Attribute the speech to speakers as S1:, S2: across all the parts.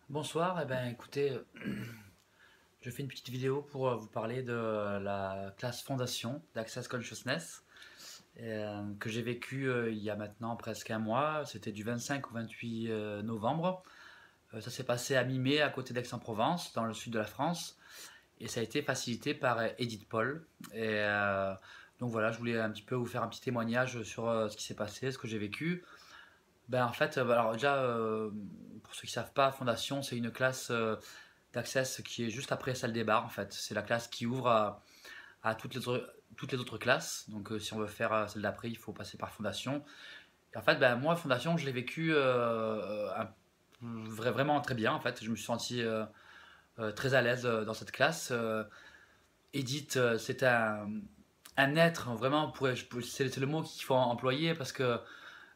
S1: Bonsoir, écoutez, je fais une petite vidéo pour vous parler de la classe fondation d'Access Consciousness que j'ai vécue il y a maintenant presque un mois. C'était du 25 au 28 novembre. Ça s'est passé à mi-mai à côté d'Aix-en-Provence, dans le sud de la France, et ça a été facilité par Edith Paul. Donc voilà, je voulais un petit peu vous faire un petit témoignage sur ce qui s'est passé, ce que j'ai vécu. En fait, alors déjà, pour ceux qui ne savent pas, Fondation, c'est une classe d'Access qui est juste après celle des bars en fait. C'est la classe qui ouvre à toutes les autres classes. Donc si on veut faire celle d'après, il faut passer par Fondation. Et en fait, moi, Fondation, je l'ai vécu vraiment très bien en fait. Je me suis senti très à l'aise dans cette classe. Edith, c'est un être, vraiment, c'est le mot qu'il faut employer parce que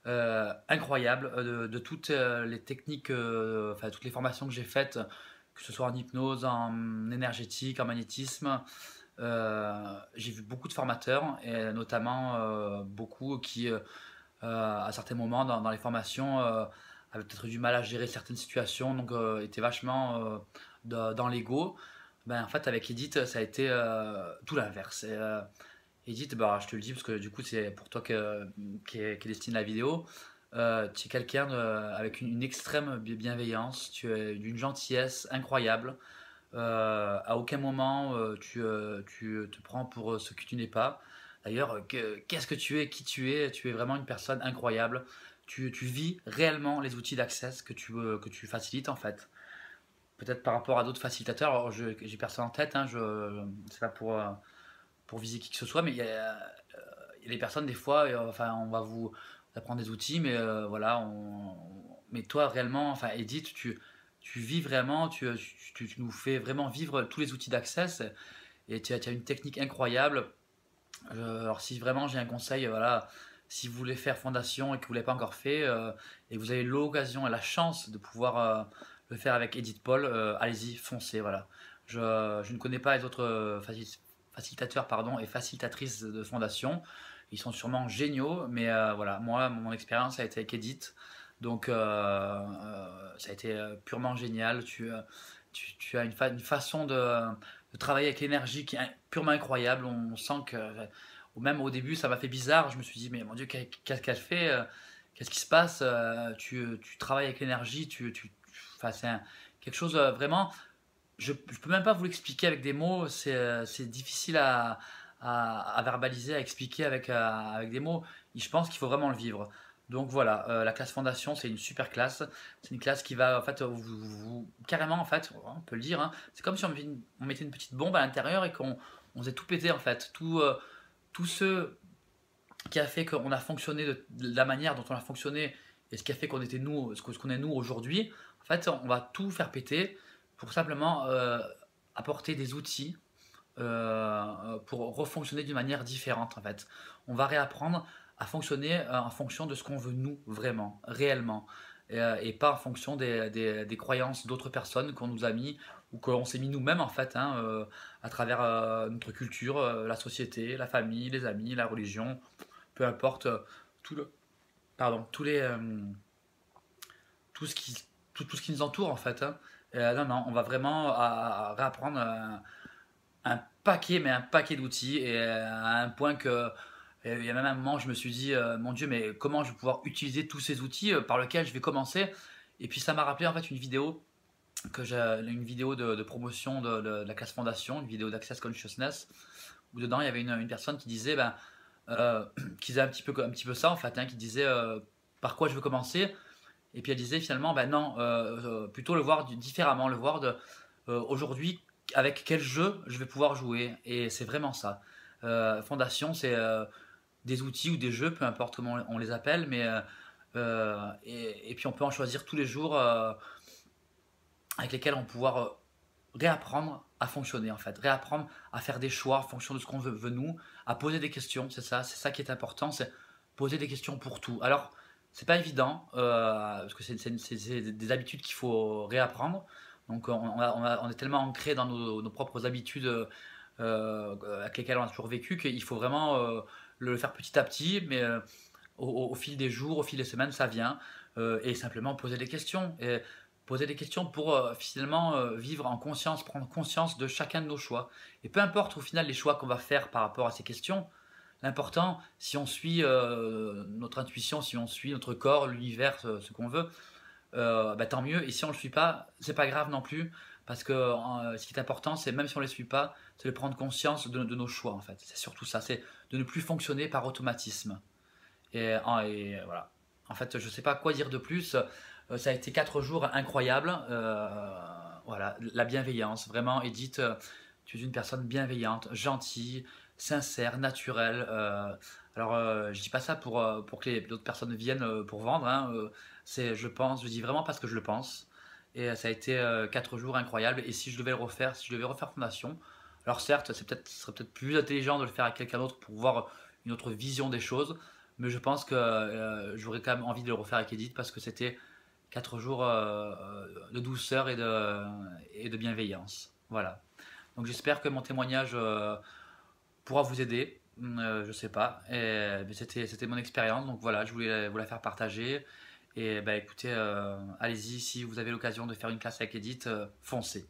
S1: incroyable de toutes les techniques, enfin toutes les formations que j'ai faites, que ce soit en hypnose, en énergétique, en magnétisme. J'ai vu beaucoup de formateurs et notamment beaucoup qui, à certains moments dans les formations, avaient peut-être eu du mal à gérer certaines situations, donc étaient vachement dans l'ego. En fait, avec Edith, ça a été tout l'inverse. Edith, je te le dis parce que du coup, c'est pour toi qu'est destinée la vidéo. Tu es quelqu'un avec une extrême bienveillance, tu es d'une gentillesse incroyable. À aucun moment tu te prends pour ce que tu n'es pas. D'ailleurs, qu'est-ce que tu es, qui tu es vraiment une personne incroyable. Tu vis réellement les outils d'accès que tu facilites en fait. Peut-être par rapport à d'autres facilitateurs, alors j'ai personne en tête, hein, c'est pas pour viser qui que ce soit, mais il y a des personnes des fois, enfin on va vous apprendre des outils, mais voilà, mais toi réellement, enfin Edith, tu vis vraiment, tu nous fais vraiment vivre tous les outils d'access et tu as une technique incroyable. Alors si vraiment j'ai un conseil, voilà, si vous voulez faire fondation et que vous ne l'avez pas encore fait et que vous avez l'occasion et la chance de pouvoir le faire avec Edith Paul, allez-y, foncez, voilà. Je ne connais pas les autres facilitateurs pardon, et facilitatrices de fondation. Ils sont sûrement géniaux, mais voilà, moi, mon expérience a été avec Edith. Donc, ça a été purement génial. Tu as une façon de travailler avec l'énergie qui est purement incroyable. On sent que, même au début, ça m'a fait bizarre. Je me suis dit, mais mon Dieu, qu'est-ce qu'elle fait Qu'est-ce qui se passe tu travailles avec l'énergie. Enfin, quelque chose vraiment. Je ne peux même pas vous l'expliquer avec des mots. C'est difficile à verbaliser, à expliquer avec des mots. Et je pense qu'il faut vraiment le vivre. Donc voilà, la classe fondation, c'est une super classe. C'est une classe qui va en fait carrément en fait, on peut le dire, hein, c'est comme si on mettait une petite bombe à l'intérieur et qu'on faisait tout péter en fait. Tout ce qui a fait qu'on a fonctionné de la manière dont on a fonctionné et ce qui a fait qu'on était nous, ce qu'on est nous aujourd'hui, en fait, on va tout faire péter pour simplement apporter des outils pour refonctionner d'une manière différente en fait. On va réapprendre à fonctionner en fonction de ce qu'on veut nous vraiment, réellement, et pas en fonction des croyances d'autres personnes qu'on nous a mis ou qu'on s'est mis nous-mêmes en fait, hein, à travers notre culture, la société, la famille, les amis, la religion, peu importe, tout le, pardon, tout ce qui, tout ce qui nous entoure en fait, hein. Non, non, on va vraiment à réapprendre un paquet, mais un paquet d'outils, et à un point que il y a même un moment, je me suis dit, mon Dieu, mais comment je vais pouvoir utiliser tous ces outils par lesquels je vais commencer. Et puis ça m'a rappelé en fait une vidéo une vidéo de promotion de la classe fondation, une vidéo d'Access Consciousness, où dedans il y avait une personne qui disait, qui disait un petit peu ça en fait, hein, qui disait par quoi je veux commencer. Et puis elle disait finalement, non, plutôt le voir différemment, le voir aujourd'hui avec quel jeu je vais pouvoir jouer. Et c'est vraiment ça. Fondation, c'est des outils ou des jeux, peu importe comment on les appelle, mais et puis on peut en choisir tous les jours avec lesquels on va pouvoir réapprendre à fonctionner en fait, réapprendre à faire des choix en fonction de ce qu'on veut nous, à poser des questions, c'est ça qui est important, c'est poser des questions pour tout. Alors, c'est pas évident, parce que c'est des habitudes qu'il faut réapprendre, donc on est tellement ancré dans nos propres habitudes avec lesquelles on a toujours vécu qu'il faut vraiment le faire petit à petit, mais au fil des jours, au fil des semaines, ça vient, et simplement poser des questions. Et poser des questions pour finalement vivre en conscience, prendre conscience de chacun de nos choix. Et peu importe au final les choix qu'on va faire par rapport à ces questions, l'important, si on suit notre intuition, si on suit notre corps, l'univers, ce qu'on veut, bah, tant mieux. Et si on ne le suit pas, c'est pas grave non plus. Parce que ce qui est important, c'est même si on ne les suit pas, c'est de prendre conscience de nos choix en fait. C'est surtout ça, c'est de ne plus fonctionner par automatisme. Et voilà. En fait, je ne sais pas quoi dire de plus. Ça a été 4 jours incroyables. Voilà, la bienveillance. Vraiment, Edith, tu es une personne bienveillante, gentille, sincère, naturelle. Alors, je dis pas ça pour que les autres personnes viennent pour vendre, hein. Je pense, je dis vraiment parce que je le pense. Et ça a été 4 jours incroyables. Et si je devais le refaire, si je devais refaire Fondation, alors certes, ce serait peut-être plus intelligent de le faire avec quelqu'un d'autre pour voir une autre vision des choses. Mais je pense que j'aurais quand même envie de le refaire avec Edith parce que c'était 4 jours de douceur et de bienveillance. Voilà. Donc j'espère que mon témoignage pourra vous aider. Je sais pas. Mais c'était mon expérience. Donc voilà, je voulais vous la faire partager. Et bah écoutez, allez-y, si vous avez l'occasion de faire une classe avec Edith, foncez.